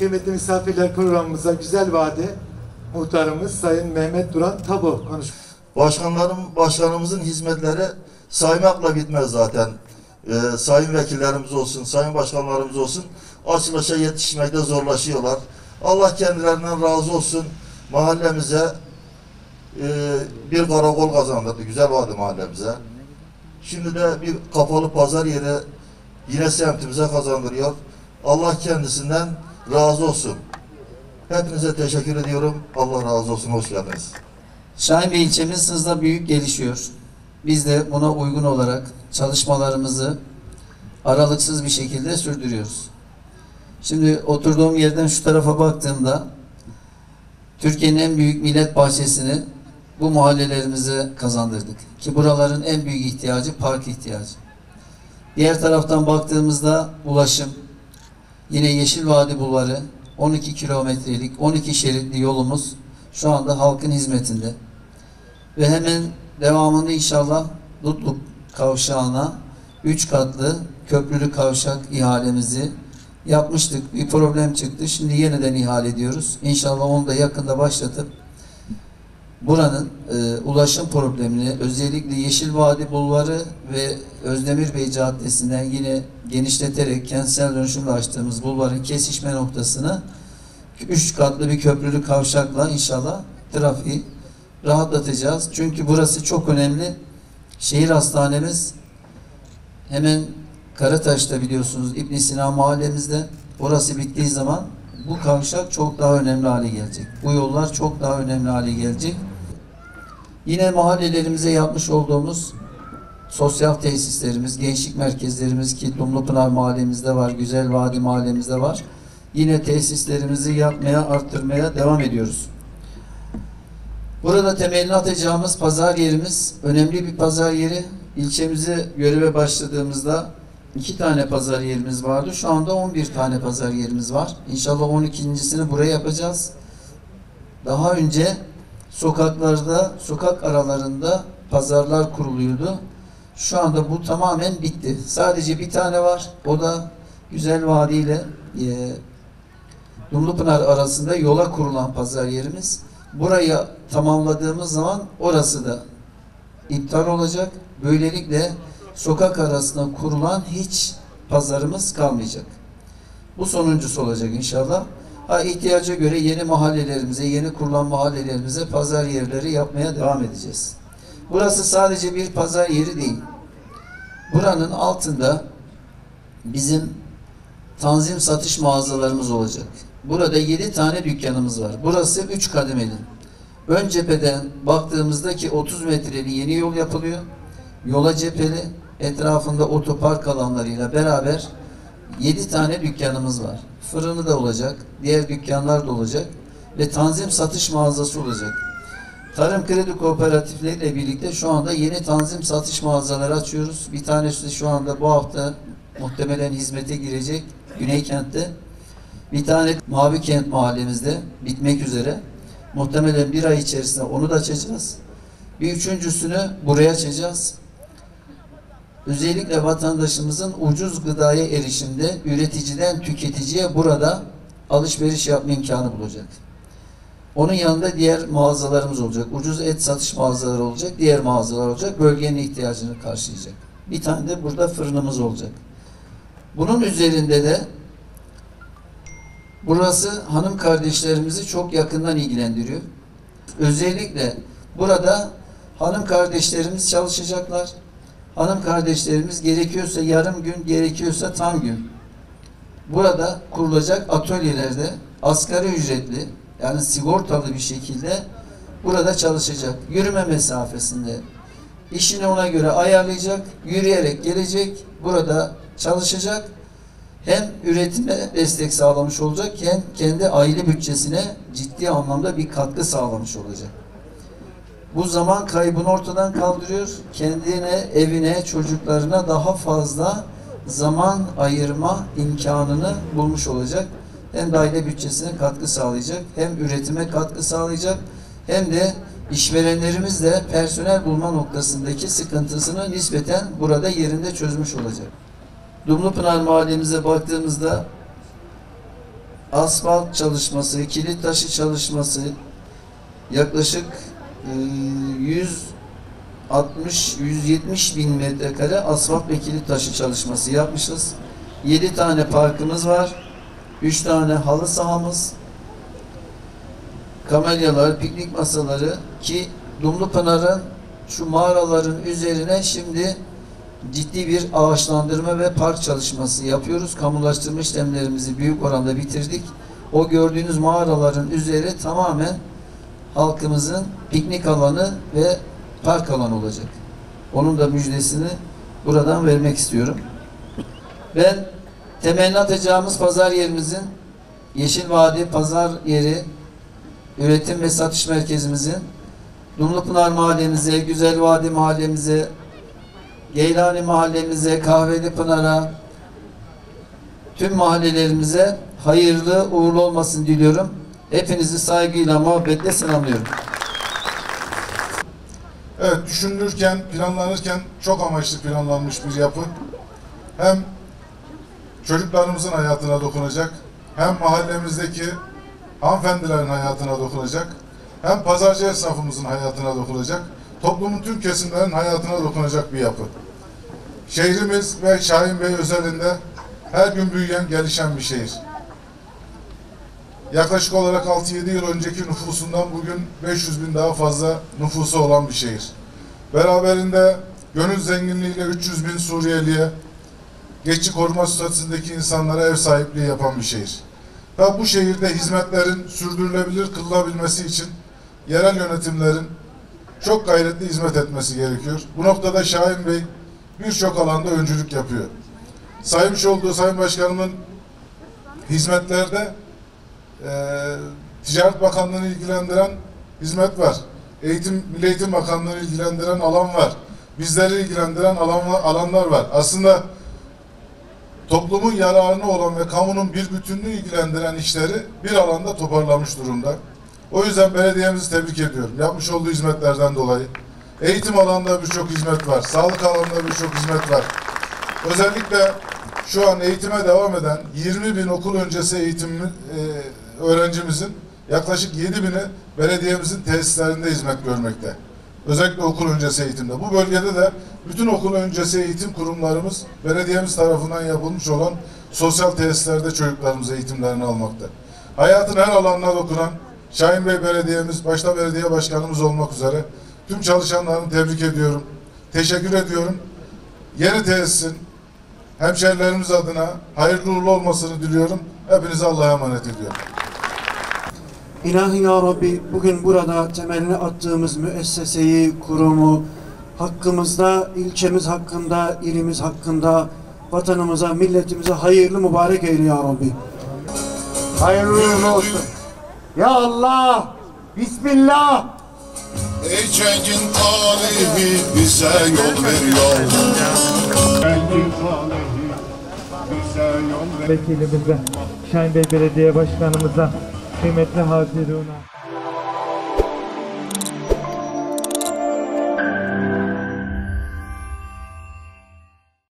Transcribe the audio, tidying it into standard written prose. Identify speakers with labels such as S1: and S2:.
S1: Kıymetli misafirler, programımıza Güzel Vadi muhtarımız Sayın Mehmet Duran Tabu konuşuyor.
S2: Başkanımızın hizmetleri saymakla bitmez zaten. Sayın vekillerimiz olsun, sayın başkanlarımız olsun açılışa yetişmekte zorlaşıyorlar. Allah kendilerinden razı olsun. Mahallemize bir karakol kazandırdı, Güzel Vadi mahallemize. Şimdi de bir kapalı pazar yeri yine semtimize kazandırıyor. Allah kendisinden razı olsun. Hepinize teşekkür ediyorum. Allah razı olsun. Hoş geldiniz.
S3: Şahinbey ilçemiz hızla büyük gelişiyor. Biz de buna uygun olarak çalışmalarımızı aralıksız bir şekilde sürdürüyoruz. Şimdi oturduğum yerden şu tarafa baktığımda Türkiye'nin en büyük millet bahçesini bu mahallelerimize kazandırdık. Ki buraların en büyük ihtiyacı park ihtiyacı. Diğer taraftan baktığımızda ulaşım, yine Yeşil Vadi Bulvarı 12 kilometrelik 12 şeritli yolumuz şu anda halkın hizmetinde. Ve hemen devamında inşallah Dutluk kavşağına 3 katlı köprülü kavşak ihalemizi yapmıştık. Bir problem çıktı. Şimdi yeniden ihale ediyoruz. İnşallah onu da yakında başlatıp buranın ulaşım problemini özellikle Yeşil Vadi Bulvarı ve Özdemir Bey Caddesi'nden yine genişleterek kentsel dönüşümle açtığımız bulvarın kesişme noktasını 3 katlı bir köprülü kavşakla inşallah trafiği rahatlatacağız. Çünkü burası çok önemli. Şehir hastanemiz hemen Karataş'ta biliyorsunuz İbn Sina mahallemizde. Orası bittiği zaman bu kavşak çok daha önemli hale gelecek. Bu yollar çok daha önemli hale gelecek. Yine mahallelerimize yapmış olduğumuz sosyal tesislerimiz, gençlik merkezlerimiz ki Dumlupınar mahallemizde var, Güzel Vadi mahallemizde var. Yine tesislerimizi yapmaya, arttırmaya devam ediyoruz. Burada temelini atacağımız pazar yerimiz önemli bir pazar yeri. İlçemize göreve başladığımızda 2 tane pazar yerimiz vardı. Şu anda 11 tane pazar yerimiz var. İnşallah 12.sini buraya yapacağız. Daha önce sokaklarda, sokak aralarında pazarlar kuruluyordu. Şu anda bu tamamen bitti. Sadece bir tane var. O da Güzel Vadi ile Dumlupınar arasında yola kurulan pazar yerimiz. Burayı tamamladığımız zaman orası da iptal olacak. Böylelikle sokak arasında kurulan hiç pazarımız kalmayacak. Bu sonuncusu olacak inşallah. İhtiyaca göre yeni mahallelerimize, yeni kurulan mahallelerimize pazar yerleri yapmaya devam edeceğiz. Burası sadece bir pazar yeri değil. Buranın altında bizim tanzim satış mağazalarımız olacak. Burada 7 tane dükkanımız var. Burası 3 kademeli. Ön cepheden baktığımızda ki 30 metreli yeni yol yapılıyor. Yola cepheli, etrafında otopark alanlarıyla beraber 7 tane dükkanımız var. Fırını da olacak, diğer dükkanlar da olacak ve tanzim satış mağazası olacak. Tarım kredi kooperatifleriyle birlikte şu anda yeni tanzim satış mağazaları açıyoruz. Bir tanesi şu anda bu hafta muhtemelen hizmete girecek Güneykent'te. Bir tane Mavi Kent mahallemizde bitmek üzere. Muhtemelen bir ay içerisinde onu da açacağız. Bir üçüncüsünü buraya açacağız. Özellikle vatandaşımızın ucuz gıdaya erişimde üreticiden tüketiciye burada alışveriş yapma imkanı bulacak. Onun yanında diğer mağazalarımız olacak. Ucuz et satış mağazaları olacak. Diğer mağazalar olacak. Bölgenin ihtiyacını karşılayacak. Bir tane de burada fırınımız olacak. Bunun üzerinde de burası hanım kardeşlerimizi çok yakından ilgilendiriyor. Özellikle burada hanım kardeşlerimiz çalışacaklar. Hanım kardeşlerimiz gerekiyorsa yarım gün, gerekiyorsa tam gün. Burada kurulacak atölyelerde asgari ücretli, yani sigortalı bir şekilde burada çalışacak. Yürüme mesafesinde. İşini ona göre ayarlayacak, yürüyerek gelecek, burada çalışacak. Hem üretime destek sağlamış olacak, hem kendi aile bütçesine ciddi anlamda bir katkı sağlamış olacak. Bu zaman kaybını ortadan kaldırıyor. Kendine, evine, çocuklarına daha fazla zaman ayırma imkanını bulmuş olacak. Hem de aile bütçesine katkı sağlayacak, hem üretime katkı sağlayacak, hem de işverenlerimiz de personel bulma noktasındaki sıkıntısını nispeten burada yerinde çözmüş olacak. Dumlupınar mahallemize baktığımızda asfalt çalışması, kilit taşı çalışması, yaklaşık 160-170 bin metrekare asfalt ve kilit taşı çalışması yapmışız. 7 tane parkımız var. 3 tane halı sahamız, kamelyalar, piknik masaları ki Dumlupınar'ın şu mağaraların üzerine şimdi ciddi bir ağaçlandırma ve park çalışması yapıyoruz. Kamulaştırma işlemlerimizi büyük oranda bitirdik. O gördüğünüz mağaraların üzeri tamamen halkımızın piknik alanı ve park alanı olacak. Onun da müjdesini buradan vermek istiyorum. Ben temelini atacağımız pazar yerimizin Yeşil Vadi Pazar Yeri Üretim ve Satış Merkezimizin Dumlupınar Mahallemize, Güzel Vadi Mahallemize, Geylani Mahallemize, Kahveli Pınar'a, tüm mahallelerimize hayırlı uğurlu olmasını diliyorum. Hepinizi saygıyla, muhabbetle selamlıyorum.
S4: Evet, düşünülürken, planlanırken çok amaçlı planlanmış bir yapı. Hem çocuklarımızın hayatına dokunacak, hem mahallemizdeki hanımefendilerin hayatına dokunacak, hem pazarcı esnafımızın hayatına dokunacak, toplumun tüm kesimlerin hayatına dokunacak bir yapı. Şehrimiz ve Şahin Bey özelinde her gün büyüyen, gelişen bir şehir. Yaklaşık olarak 6-7 yıl önceki nüfusundan bugün 500 bin daha fazla nüfusu olan bir şehir. Beraberinde gönül zenginliğiyle 300 bin Suriyeliye, geçici koruma statüsündeki insanlara ev sahipliği yapan bir şehir. Ve bu şehirde hizmetlerin sürdürülebilir kılınabilmesi için yerel yönetimlerin çok gayretli hizmet etmesi gerekiyor. Bu noktada Şahin Bey birçok alanda öncülük yapıyor. Saymış olduğu Sayın Başkanımın hizmetlerde Ticaret Bakanlığı'nı ilgilendiren hizmet var. Milli Eğitim Bakanlığı'nı ilgilendiren alan var. Bizleri ilgilendiren alanlar var. Aslında toplumun yararına olan ve kamunun bir bütünlüğü ilgilendiren işleri bir alanda toparlamış durumda. O yüzden belediyemizi tebrik ediyorum. Yapmış olduğu hizmetlerden dolayı. Eğitim alanında birçok hizmet var. Sağlık alanında birçok hizmet var. Özellikle şu an eğitime devam eden 20 bin okul öncesi eğitim öğrencimizin yaklaşık 7 bini belediyemizin tesislerinde hizmet görmekte. Özellikle okul öncesi eğitimde. Bu bölgede de bütün okul öncesi eğitim kurumlarımız belediyemiz tarafından yapılmış olan sosyal tesislerde çocuklarımız eğitimlerini almakta. Hayatın her alanına dokunan Şahin Bey Belediyemiz, başta belediye başkanımız olmak üzere tüm çalışanlarını tebrik ediyorum. Teşekkür ediyorum. Yeni tesisin hemşerilerimiz adına hayırlı uğurlu olmasını diliyorum. Hepinize Allah'a emanet ediyorum.
S5: İlahi ya Rabbi, bugün burada temelini attığımız müesseseyi, kurumu hakkımızda, ilçemiz hakkında, ilimiz hakkında, vatanımıza, milletimize hayırlı mübarek eyle ya Rabbi.
S1: Hayırlı uğurlu olsun. Ya Allah! Bismillah!
S6: Ey çengin tarihi bize yol veriyor.
S7: Vekilimize, Şahin Bey Belediye Başkanımıza, kıymetli Haziruna.